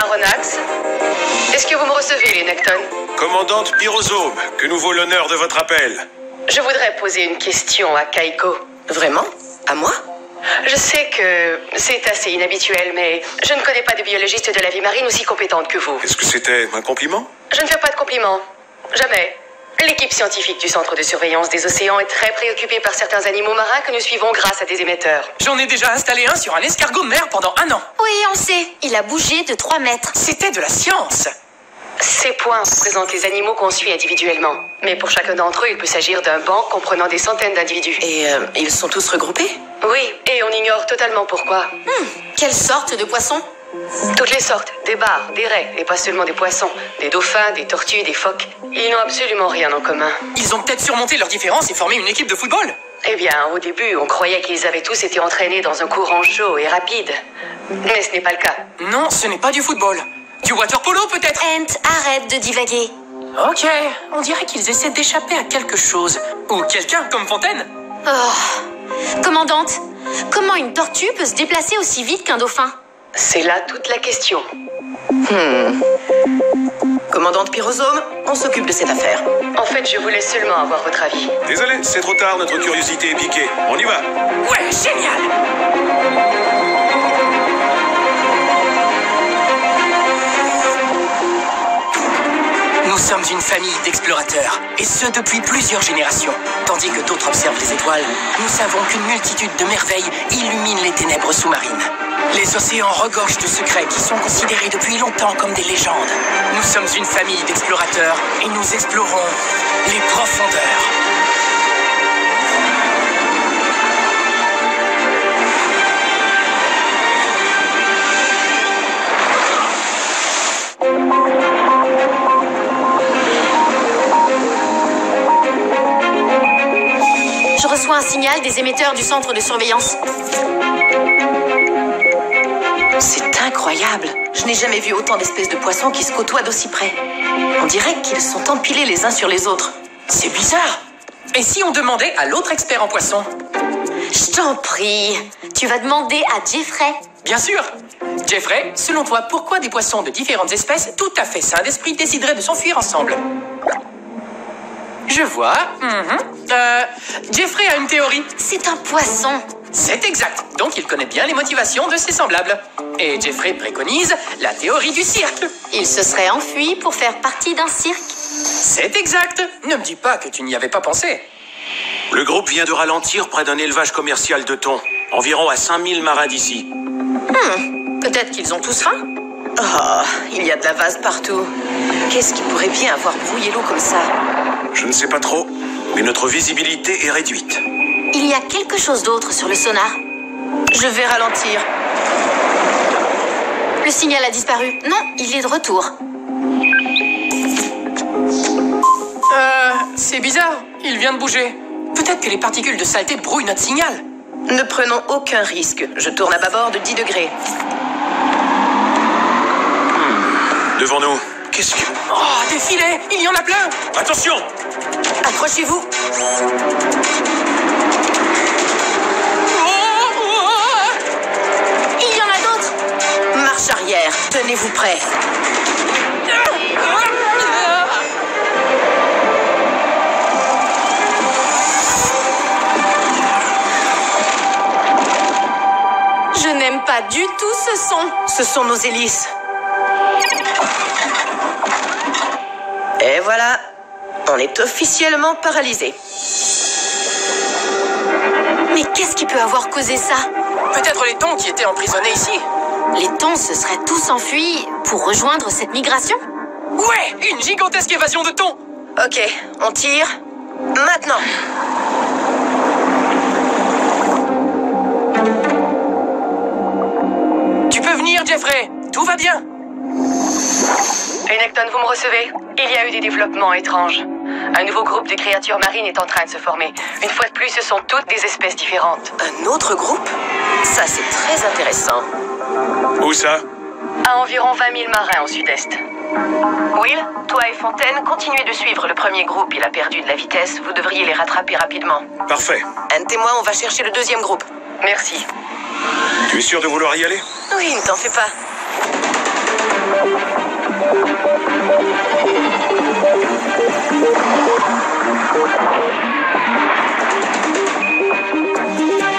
Aronnax. Est-ce que vous me recevez, les Necton? Commandante Pyrosome, que nous vaut l'honneur de votre appel? Je voudrais poser une question à Kaiko. Vraiment? À moi? Je sais que c'est assez inhabituel, mais je ne connais pas de biologiste de la vie marine aussi compétente que vous. Est-ce que c'était un compliment? Je ne fais pas de compliments. Jamais. L'équipe scientifique du Centre de surveillance des océans est très préoccupée par certains animaux marins que nous suivons grâce à des émetteurs. J'en ai déjà installé un sur un escargot de mer pendant 1 an. Oui, on sait. Il a bougé de 3 mètres. C'était de la science. Ces points représentent les animaux qu'on suit individuellement. Mais pour chacun d'entre eux, il peut s'agir d'un banc comprenant des centaines d'individus. Et ils sont tous regroupés? Oui, et on ignore totalement pourquoi. Quelle sorte de poisson? Toutes les sortes, des bars, des raies, et pas seulement des poissons, des dauphins, des tortues, des phoques. Ils n'ont absolument rien en commun. Ils ont peut-être surmonté leurs différences et formé une équipe de football. Eh bien, au début, on croyait qu'ils avaient tous été entraînés dans un courant chaud et rapide. Mais ce n'est pas le cas. Non, ce n'est pas du football. Du water polo peut-être? Ant, arrête de divaguer. Ok, on dirait qu'ils essaient d'échapper à quelque chose. Ou quelqu'un, comme Fontaine. Oh. Commandante, comment une tortue peut se déplacer aussi vite qu'un dauphin? C'est là toute la question. Commandante Pyrosome, on s'occupe de cette affaire. En fait, je voulais seulement avoir votre avis. Désolé, c'est trop tard, notre curiosité est piquée. On y va. Ouais, génial. Nous sommes une famille d'explorateurs, et ce depuis plusieurs générations. Tandis que d'autres observent les étoiles, nous savons qu'une multitude de merveilles illuminent les ténèbres sous-marines. Les océans regorgent de secrets qui sont considérés depuis longtemps comme des légendes. Nous sommes une famille d'explorateurs, et nous explorons les profondeurs. Je reçois un signal des émetteurs du centre de surveillance. C'est incroyable. Je n'ai jamais vu autant d'espèces de poissons qui se côtoient d'aussi près. On dirait qu'ils sont empilés les uns sur les autres. C'est bizarre. Et si on demandait à l'autre expert en poissons? Je t'en prie. Tu vas demander à Jeffrey. Bien sûr. Jeffrey, selon toi, pourquoi des poissons de différentes espèces tout à fait sains d'esprit décideraient de s'enfuir ensemble? Je vois. Jeffrey a une théorie. C'est un poisson. C'est exact. Donc il connaît bien les motivations de ses semblables. Et Jeffrey préconise la théorie du cirque. Il se serait enfui pour faire partie d'un cirque. C'est exact. Ne me dis pas que tu n'y avais pas pensé. Le groupe vient de ralentir près d'un élevage commercial de thon. Environ à 5000 marins d'ici. Peut-être qu'ils ont tous faim. Oh, il y a de la vase partout. Qu'est-ce qui pourrait bien avoir brouillé l'eau comme ça? Je ne sais pas trop, mais notre visibilité est réduite. Il y a quelque chose d'autre sur le sonar. Je vais ralentir. Le signal a disparu. Non, il est de retour. C'est bizarre. Il vient de bouger. Peut-être que les particules de saleté brouillent notre signal. Ne prenons aucun risque. Je tourne à bâbord de 10 degrés. Devant nous, qu'est-ce que... Oh, des filets. Il y en a plein. Attention! Accrochez-vous. Il y en a d'autres. Marche arrière. Tenez-vous prêts. Je n'aime pas du tout ce son. Ce sont nos hélices. Et voilà. On est officiellement paralysés. Mais qu'est-ce qui peut avoir causé ça? Peut-être les thons qui étaient emprisonnés ici. Les thons se seraient tous enfuis pour rejoindre cette migration? Ouais, une gigantesque évasion de thons. Ok, on tire. Maintenant. Tu peux venir, Jeffrey. Tout va bien. Les Necton, vous me recevez? Il y a eu des développements étranges. Un nouveau groupe de créatures marines est en train de se former. Une fois de plus, ce sont toutes des espèces différentes. Un autre groupe? Ça, c'est très intéressant. Où ça? À environ 20 000 marins au sud-est. Will, toi et Fontaine, continuez de suivre le premier groupe. Il a perdu de la vitesse. Vous devriez les rattraper rapidement. Parfait. Un témoin, on va chercher le deuxième groupe. Merci. Tu es sûr de vouloir y aller? Oui, ne t'en fais pas.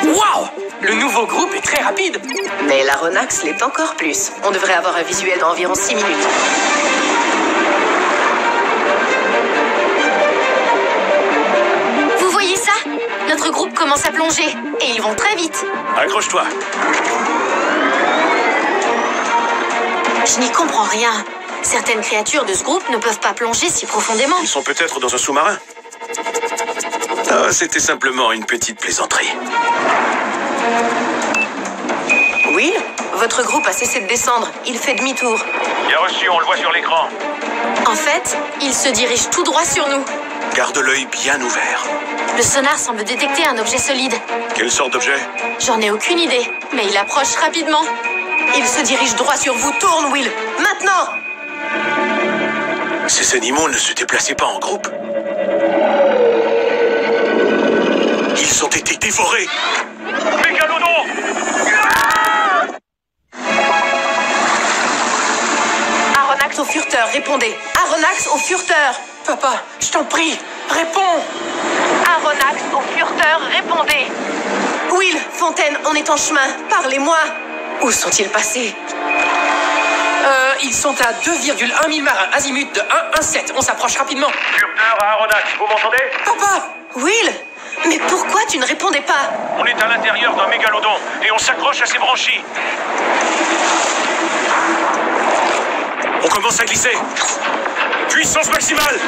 Waouh! Le nouveau groupe est très rapide. Mais l'Aronnax l'est encore plus. On devrait avoir un visuel dans environ 6 minutes. Vous voyez ça? Notre groupe commence à plonger. Et ils vont très vite. Accroche-toi. Je n'y comprends rien. Certaines créatures de ce groupe ne peuvent pas plonger si profondément. Ils sont peut-être dans un sous-marin. Ah, c'était simplement une petite plaisanterie. Will, votre groupe a cessé de descendre. Il fait demi-tour. Bien reçu, on le voit sur l'écran. En fait, ils se dirigent tout droit sur nous. Garde l'œil bien ouvert. Le sonar semble détecter un objet solide. Quelle sorte d'objet? J'en ai aucune idée, mais il approche rapidement. Il se dirige droit sur vous. Tourne, Will. Maintenant! Ces animaux ne se déplaçaient pas en groupe. Ils ont été dévorés. Mégalodon! Aronnax au furteur, répondez. Aronnax au furteur. Papa, je t'en prie, réponds. Aronnax au furteur, répondez. Will, Fontaine, on est en chemin. Parlez-moi. Où sont-ils passés? Ils sont à 2,1 000 marins, azimut de 117. On s'approche rapidement. Furteur à Aronnax, vous m'entendez? Papa! Will! Mais pourquoi tu ne répondais pas? On est à l'intérieur d'un mégalodon et on s'accroche à ses branchies. On commence à glisser. Puissance maximale.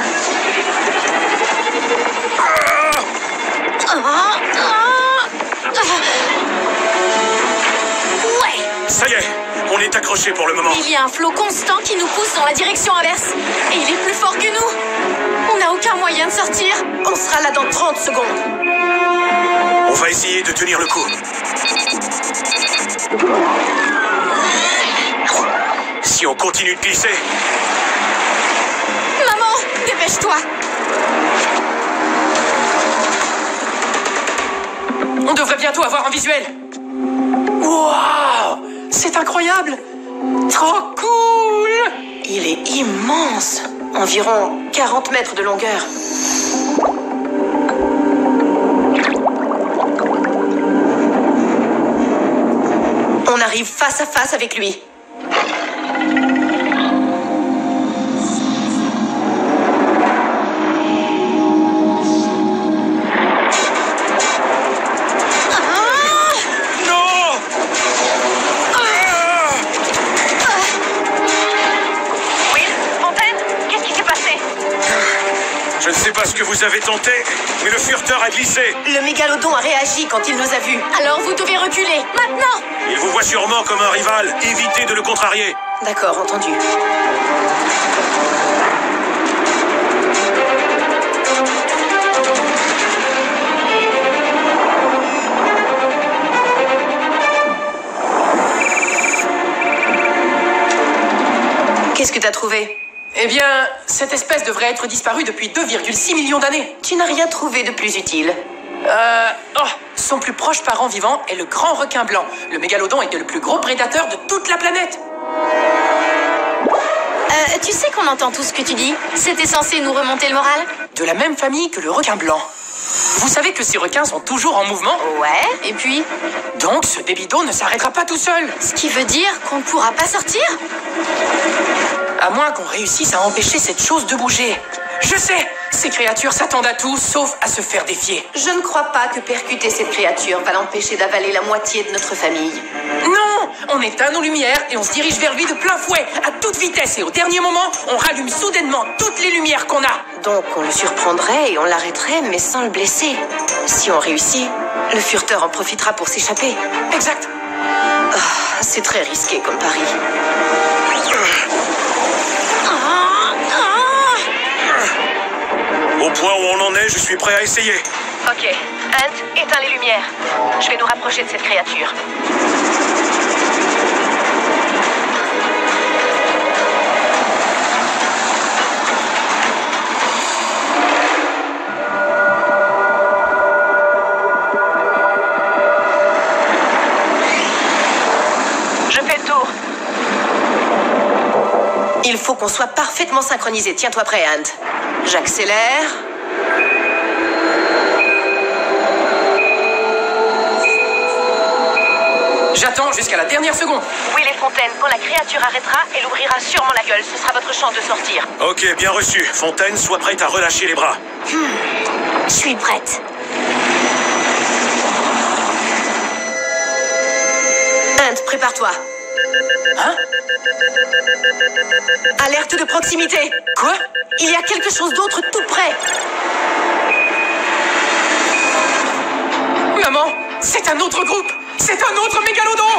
Ouais! Ça y est, on est accroché pour le moment. Il y a un flot constant qui nous pousse dans la direction inverse. Et il est plus fort que nous. On n'a aucun moyen de sortir. On sera là dans 30 secondes. On va essayer de tenir le coup. Si on continue de glisser, Maman, dépêche-toi. On devrait bientôt avoir un visuel. Waouh! C'est incroyable! Trop cool! Il est immense. Environ 40 mètres de longueur. On arrive face à face avec lui. je ne sais pas ce que vous avez tenté, mais le furteur a glissé. Le mégalodon a réagi quand il nous a vus. Alors vous devez reculer, maintenant. Il vous voit sûrement comme un rival. Évitez de le contrarier. D'accord, entendu. Qu'est-ce que t'as trouvé? Eh bien, cette espèce devrait être disparue depuis 2,6 millions d'années. Tu n'as rien trouvé de plus utile. Son plus proche parent vivant est le grand requin blanc. Le mégalodon est le plus gros prédateur de toute la planète. Tu sais qu'on entend tout ce que tu dis. C'était censé nous remonter le moral. De la même famille que le requin blanc. Vous savez que ces requins sont toujours en mouvement? Ouais, et puis? Donc ce débito ne s'arrêtera pas tout seul. Ce qui veut dire qu'on ne pourra pas sortir? À moins qu'on réussisse à empêcher cette chose de bouger. Je sais, ces créatures s'attendent à tout sauf à se faire défier. Je ne crois pas que percuter cette créature va l'empêcher d'avaler la moitié de notre famille. Non! On éteint nos lumières et on se dirige vers lui de plein fouet, à toute vitesse. Et au dernier moment, on rallume soudainement toutes les lumières qu'on a. Donc on le surprendrait et on l'arrêterait, mais sans le blesser. Si on réussit, le furteur en profitera pour s'échapper. Exact. C'est très risqué comme pari. Au point où on en est, je suis prêt à essayer. Ok, Ant, éteins les lumières. Je vais nous rapprocher de cette créature. Je fais le tour. Il faut qu'on soit parfaitement synchronisés. Tiens-toi prêt, Ant. J'accélère. J'attends jusqu'à la dernière seconde. Oui, les Fontaines, quand la créature arrêtera, elle ouvrira sûrement la gueule. Ce sera votre chance de sortir. Ok, bien reçu. Fontaine, sois prête à relâcher les bras. Je suis prête. Ant, prépare-toi. Hein? Alerte de proximité. Quoi? Il y a quelque chose d'autre tout près. Maman, c'est un autre groupe. C'est un autre mégalodon.